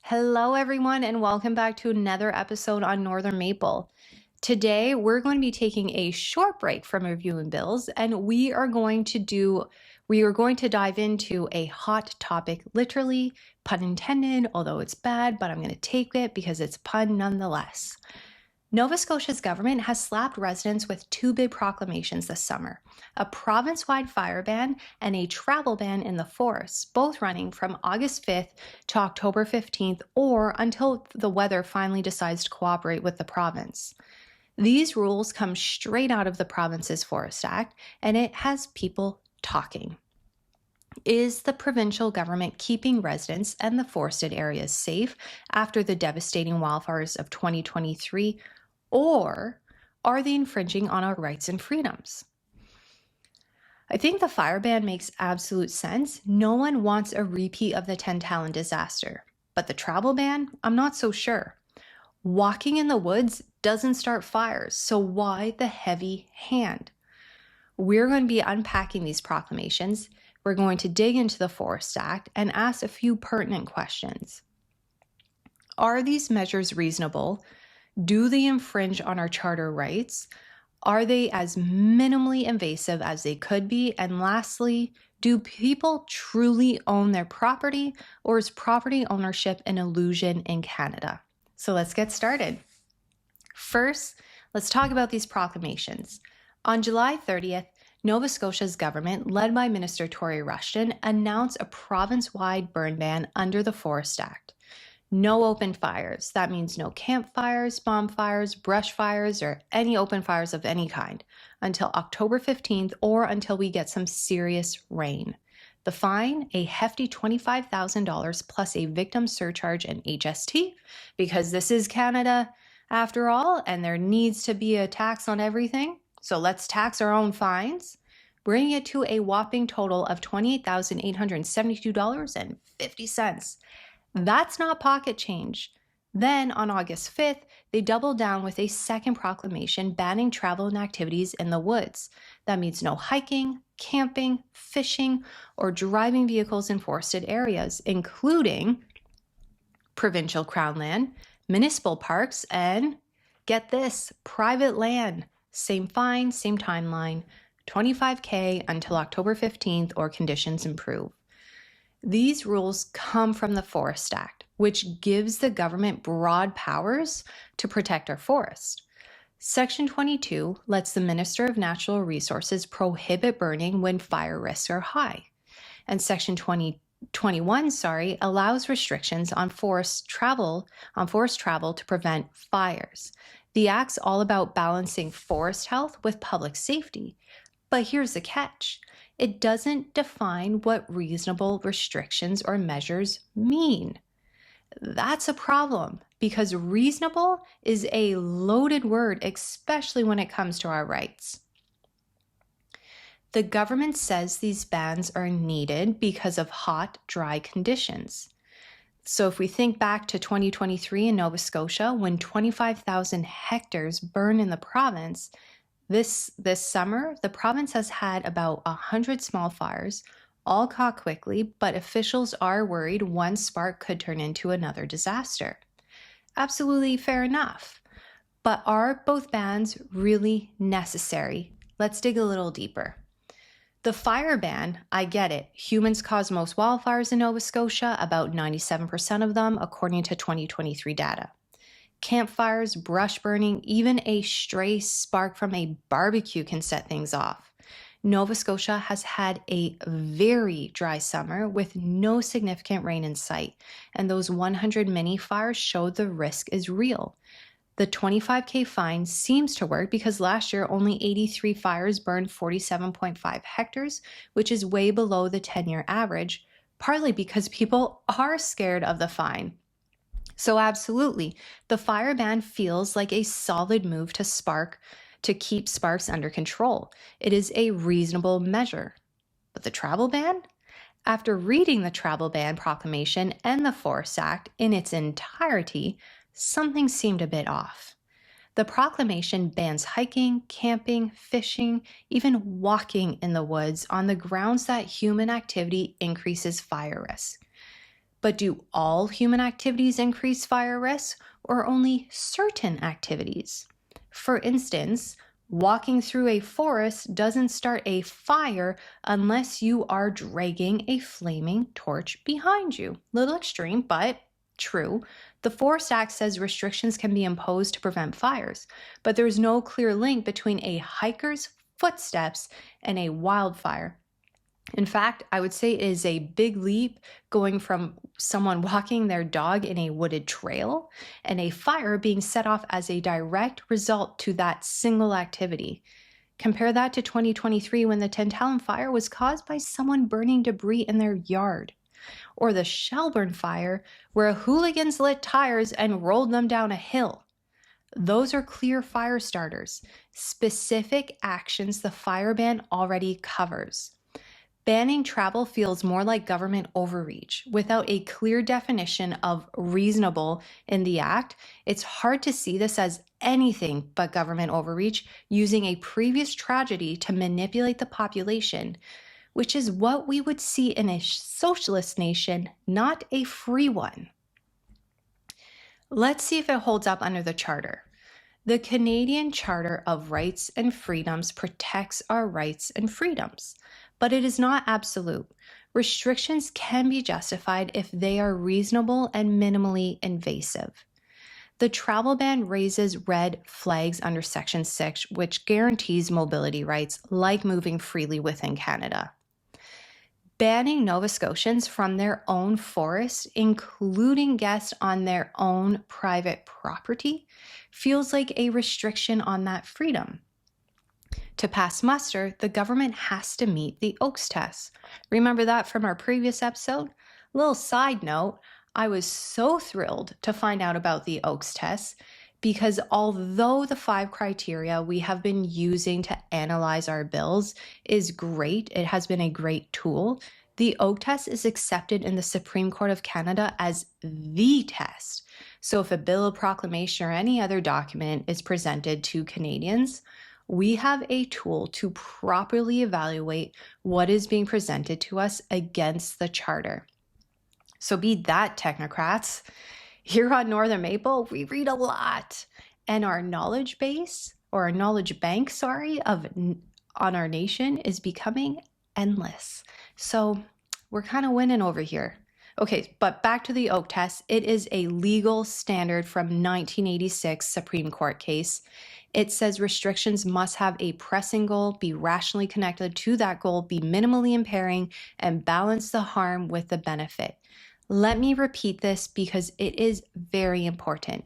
Hello, everyone, and welcome back to another episode on Northern Maple. Today, we're going to be taking a short break from reviewing bills, and we are going to dive into a hot topic, literally, pun intended, although it's bad, but I'm going to take it because it's pun nonetheless. Nova Scotia's government has slapped residents with two big proclamations this summer: a province-wide fire ban and a travel ban in the forests, both running from August 5th to October 15th or until the weather finally decides to cooperate with the province. These rules come straight out of the province's Forest Act, and it has people talking. Is the provincial government keeping residents and the forested areas safe after the devastating wildfires of 2023? Or are they infringing on our rights and freedoms? I think the fire ban makes absolute sense. No one wants a repeat of the Tantallon disaster. But the travel ban, I'm not so sure. Walking in the woods doesn't start fires, so why the heavy hand? We're going to be unpacking these proclamations. We're going to dig into the Forest Act and ask a few pertinent questions. Are these measures reasonable? Do they infringe on our charter rights? Are they as minimally invasive as they could be? And lastly, do people truly own their property, or is property ownership an illusion in Canada? So let's get started. First, let's talk about these proclamations. On July 30th, Nova Scotia's government, led by Minister Tory Rushton, announced a province-wide burn ban under the Forest Act. No open fires. That means no campfires, bonfires, brush fires, or any open fires of any kind until October 15th or until we get some serious rain. The fine, a hefty $25,000 plus a victim surcharge and HST, because this is Canada after all, and there needs to be a tax on everything. So let's tax our own fines, bringing it to a whopping total of $28,872.50. That's not pocket change. Then on August 5th, they doubled down with a second proclamation banning travel and activities in the woods. That means no hiking, camping, fishing, or driving vehicles in forested areas, including provincial crown land, municipal parks, and, get this, private land. Same fine, same timeline, $25,000 until October 15th or conditions improve. These rules come from the Forest Act, which gives the government broad powers to protect our forest. Section 22 lets the Minister of Natural Resources prohibit burning when fire risks are high. And Section 21 allows restrictions on forest travel to prevent fires. The Act's all about balancing forest health with public safety. But here's the catch. It doesn't define what reasonable restrictions or measures mean. That's a problem because reasonable is a loaded word, especially when it comes to our rights. The government says these bans are needed because of hot, dry conditions. So if we think back to 2023 in Nova Scotia, when 25,000 hectares burned in the province, this summer, the province has had about 100 small fires, all caught quickly, but officials are worried one spark could turn into another disaster. Absolutely fair enough. But are both bans really necessary? Let's dig a little deeper. The fire ban, I get it. Humans cause most wildfires in Nova Scotia, about 97% of them, according to 2023 data. Campfires, brush burning, even a stray spark from a barbecue can set things off. Nova Scotia has had a very dry summer with no significant rain in sight, and those 100 mini fires show the risk is real. The $25,000 fine seems to work because last year only 83 fires burned 47.5 hectares, which is way below the 10-year average, partly because people are scared of the fine. So absolutely, the fire ban feels like a solid move to keep sparks under control. It is a reasonable measure. But the travel ban? After reading the travel ban proclamation and the Forest Act in its entirety, something seemed a bit off. The proclamation bans hiking, camping, fishing, even walking in the woods on the grounds that human activity increases fire risk. But do all human activities increase fire risk, or only certain activities? For instance, walking through a forest doesn't start a fire unless you are dragging a flaming torch behind you. Little extreme, but true. The Forest Act says restrictions can be imposed to prevent fires, but there's no clear link between a hiker's footsteps and a wildfire. In fact, I would say it is a big leap going from someone walking their dog in a wooded trail and a fire being set off as a direct result to that single activity. Compare that to 2023 when the Tantallon Fire was caused by someone burning debris in their yard. Or the Shelburne Fire, where hooligans lit tires and rolled them down a hill. Those are clear fire starters, specific actions the fire ban already covers. Banning travel feels more like government overreach. Without a clear definition of reasonable in the act, it's hard to see this as anything but government overreach, using a previous tragedy to manipulate the population, which is what we would see in a socialist nation, not a free one. Let's see if it holds up under the Charter. The Canadian Charter of Rights and Freedoms protects our rights and freedoms, but it is not absolute. Restrictions can be justified if they are reasonable and minimally invasive. The travel ban raises red flags under Section 6, which guarantees mobility rights like moving freely within Canada. Banning Nova Scotians from their own forests, including guests on their own private property, feels like a restriction on that freedom. To pass muster, the government has to meet the Oakes test. Remember that from our previous episode? Little side note, I was so thrilled to find out about the Oakes test because although the 5 criteria we have been using to analyze our bills is great, it has been a great tool, the Oakes test is accepted in the Supreme Court of Canada as the test. So if a bill, a proclamation, or any other document is presented to Canadians, we have a tool to properly evaluate what is being presented to us against the Charter. So be that, technocrats. Here on Northern Maple, we read a lot, and our knowledge base, or our knowledge bank, on our nation is becoming endless. So we're kind of winning over here. Okay, but back to the Oakes test. It is a legal standard from 1986 Supreme Court case. It says restrictions must have a pressing goal, be rationally connected to that goal, be minimally impairing, and balance the harm with the benefit. Let me repeat this because it is very important.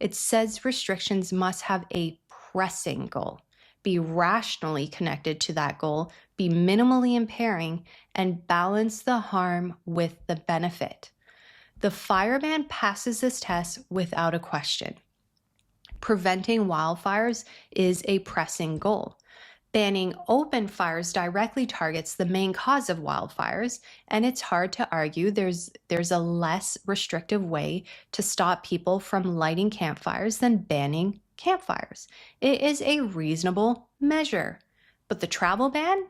It says restrictions must have a pressing goal, be rationally connected to that goal, be minimally impairing, and balance the harm with the benefit. The fire ban passes this test without a question. Preventing wildfires is a pressing goal. Banning open fires directly targets the main cause of wildfires, and it's hard to argue there's a less restrictive way to stop people from lighting campfires than banning campfires. It is a reasonable measure. But the travel ban?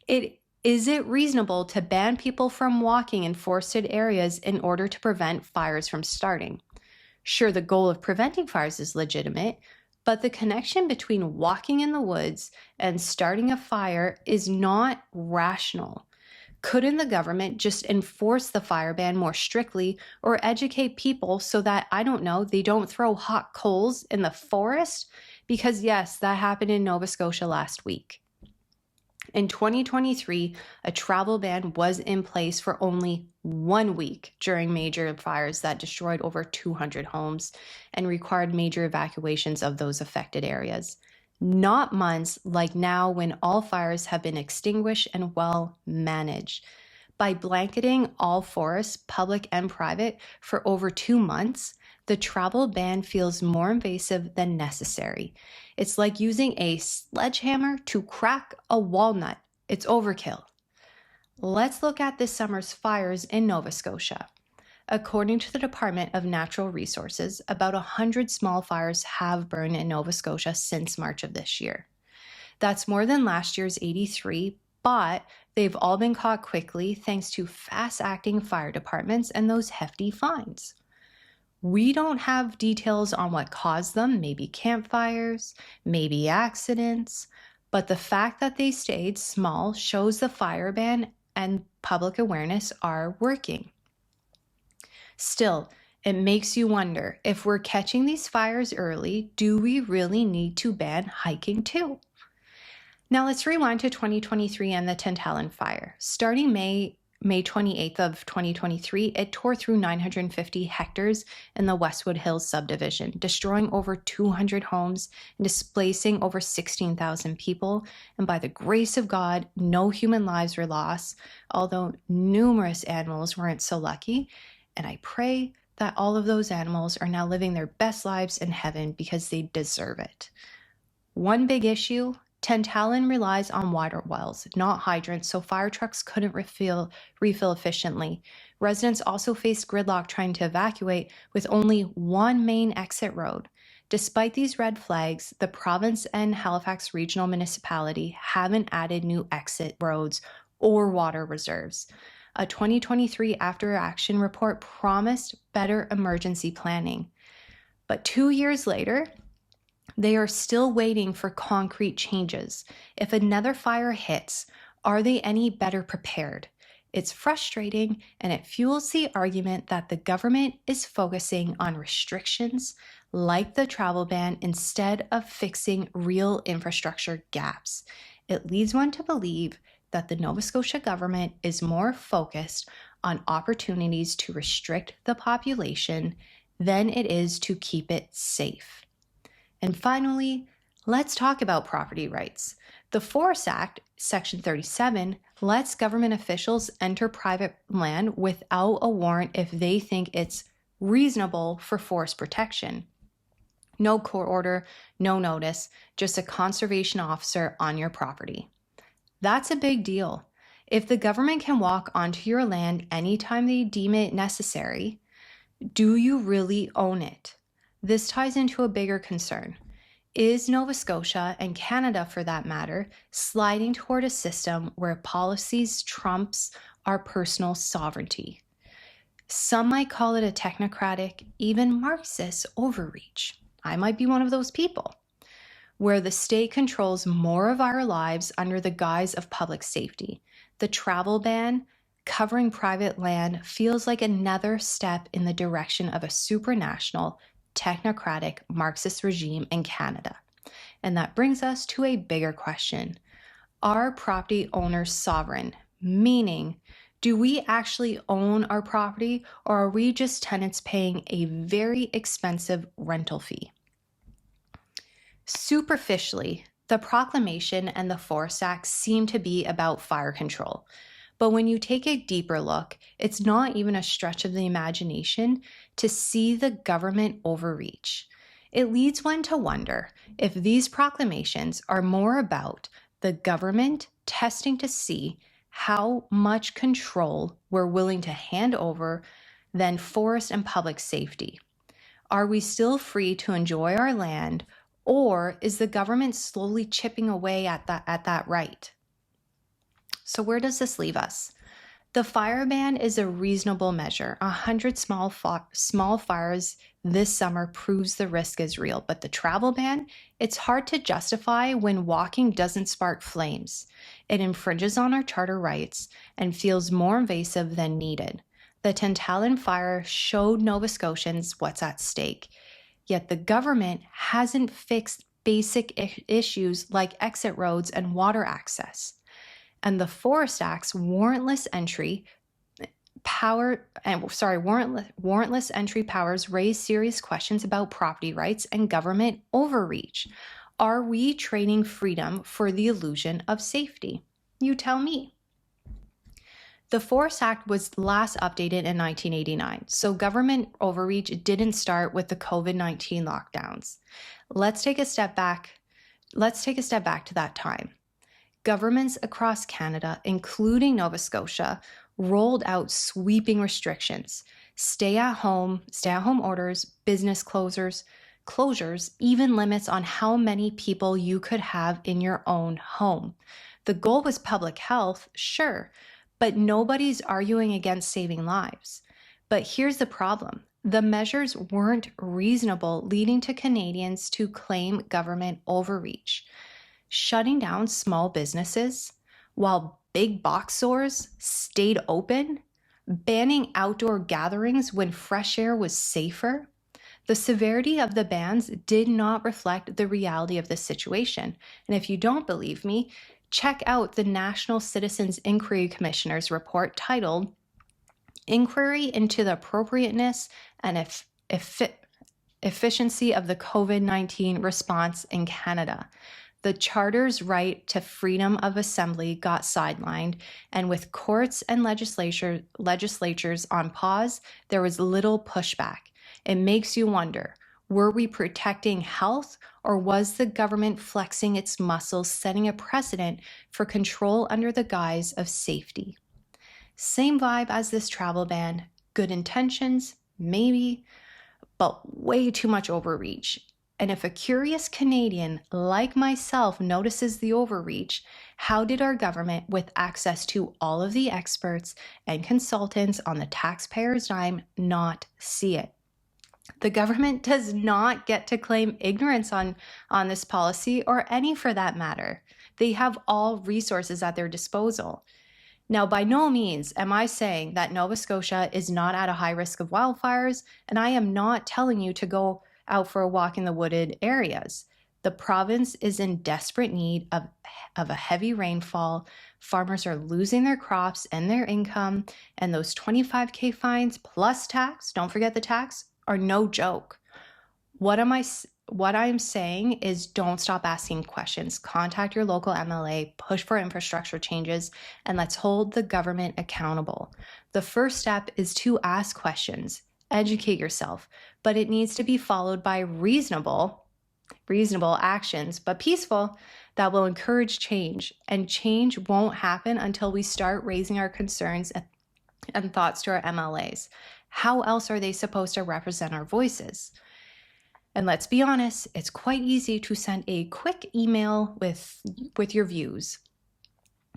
Is it reasonable to ban people from walking in forested areas in order to prevent fires from starting? Sure, the goal of preventing fires is legitimate, but the connection between walking in the woods and starting a fire is not rational. Couldn't the government just enforce the fire ban more strictly or educate people so that, I don't know, they don't throw hot coals in the forest? Because yes, that happened in Nova Scotia last week. In 2023, a travel ban was in place for only 1 week during major fires that destroyed over 200 homes and required major evacuations of those affected areas. Not months like now when all fires have been extinguished and well managed. By blanketing all forests, public and private, for over 2 months, the travel ban feels more invasive than necessary. It's like using a sledgehammer to crack a walnut. It's overkill. Let's look at this summer's fires in Nova Scotia. According to the Department of Natural Resources, about 100 small fires have burned in Nova Scotia since March of this year. That's more than last year's 83, but they've all been caught quickly thanks to fast-acting fire departments and those hefty fines. We don't have details on what caused them, maybe campfires, maybe accidents, but the fact that they stayed small shows the fire ban and public awareness are working. Still, it makes you wonder, if we're catching these fires early, do we really need to ban hiking too? Now let's rewind to 2023 and the Tantallon Fire. Starting May 28th of 2023, it tore through 950 hectares in the Westwood Hills subdivision, destroying over 200 homes and displacing over 16,000 people. And by the grace of God, no human lives were lost, although numerous animals weren't so lucky. And I pray that all of those animals are now living their best lives in heaven because they deserve it. One big issue: Tantallon relies on water wells, not hydrants, so fire trucks couldn't refill efficiently. Residents also faced gridlock trying to evacuate with only one main exit road. Despite these red flags, the province and Halifax Regional Municipality haven't added new exit roads or water reserves. A 2023 After Action report promised better emergency planning. But 2 years later, they are still waiting for concrete changes. If another fire hits, are they any better prepared? It's frustrating, and it fuels the argument that the government is focusing on restrictions like the travel ban instead of fixing real infrastructure gaps. It leads one to believe that the Nova Scotia government is more focused on opportunities to restrict the population than it is to keep it safe. And finally, let's talk about property rights. The Forest Act, Section 37, lets government officials enter private land without a warrant if they think it's reasonable for forest protection. No court order, no notice, just a conservation officer on your property. That's a big deal. If the government can walk onto your land anytime they deem it necessary, do you really own it? This ties into a bigger concern. Is Nova Scotia, and Canada for that matter, sliding toward a system where policies trumps our personal sovereignty? Some might call it a technocratic, even Marxist overreach. I might be one of those people, where the state controls more of our lives under the guise of public safety. The travel ban covering private land feels like another step in the direction of a supranational, technocratic Marxist regime in Canada. And that brings us to a bigger question. Are property owners sovereign? Meaning, do we actually own our property, or are we just tenants paying a very expensive rental fee? Superficially, the proclamation and the Forest Act seem to be about fire control. But when you take a deeper look, it's not even a stretch of the imagination to see the government overreach. It leads one to wonder if these proclamations are more about the government testing to see how much control we're willing to hand over than forest and public safety. Are we still free to enjoy our land, or is the government slowly chipping away at that right? So where does this leave us? The fire ban is a reasonable measure. 100 small fires this summer proves the risk is real, but the travel ban, it's hard to justify when walking doesn't spark flames. It infringes on our charter rights and feels more invasive than needed. The Tantallon Fire showed Nova Scotians what's at stake, yet the government hasn't fixed basic issues like exit roads and water access. And the Forest Act's warrantless entry powers raise serious questions about property rights and government overreach. Are we trading freedom for the illusion of safety? You tell me. The Forest Act was last updated in 1989, so government overreach didn't start with the COVID-19 lockdowns. Let's take a step back to that time. Governments across Canada, including Nova Scotia, rolled out sweeping restrictions, stay-at-home orders, business closures, even limits on how many people you could have in your own home. The goal was public health, sure, but nobody's arguing against saving lives. But here's the problem. The measures weren't reasonable, leading to Canadians to claim government overreach. Shutting down small businesses while big box stores stayed open, banning outdoor gatherings when fresh air was safer. The severity of the bans did not reflect the reality of the situation. And if you don't believe me, check out the National Citizens Inquiry Commissioner's report titled Inquiry into the Appropriateness and Efficiency of the COVID-19 Response in Canada. The Charter's right to freedom of assembly got sidelined, and with courts and legislatures on pause, there was little pushback. It makes you wonder, were we protecting health, or was the government flexing its muscles, setting a precedent for control under the guise of safety? Same vibe as this travel ban. Good intentions, maybe, but way too much overreach. And if a curious Canadian like myself notices the overreach, how did our government, with access to all of the experts and consultants on the taxpayer's dime, not see it? The government does not get to claim ignorance on this policy, or any for that matter. They have all resources at their disposal. Now, by no means am I saying that Nova Scotia is not at a high risk of wildfires, and I am not telling you to go out for a walk in the wooded areas. The province is in desperate need of a heavy rainfall. Farmers are losing their crops and their income, and those 25K fines plus tax, don't forget the tax, are no joke. What I'm saying is, don't stop asking questions. Contact your local MLA, push for infrastructure changes, and let's hold the government accountable. The first step is to ask questions, educate yourself, but it needs to be followed by reasonable actions, but peaceful, that will encourage change. And change won't happen until we start raising our concerns and thoughts to our MLAs. How else are they supposed to represent our voices? And let's be honest, it's quite easy to send a quick email with your views.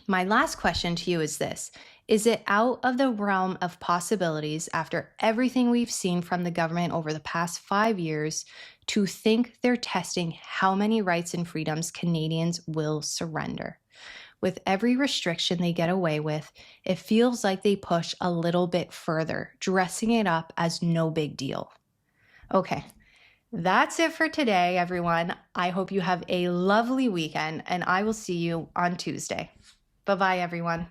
My last question to you is this: is it out of the realm of possibilities, after everything we've seen from the government over the past 5 years, to think they're testing how many rights and freedoms Canadians will surrender? With every restriction they get away with, it feels like they push a little bit further, dressing it up as no big deal. Okay, that's it for today, everyone. I hope you have a lovely weekend, and I will see you on Tuesday. Bye-bye, everyone.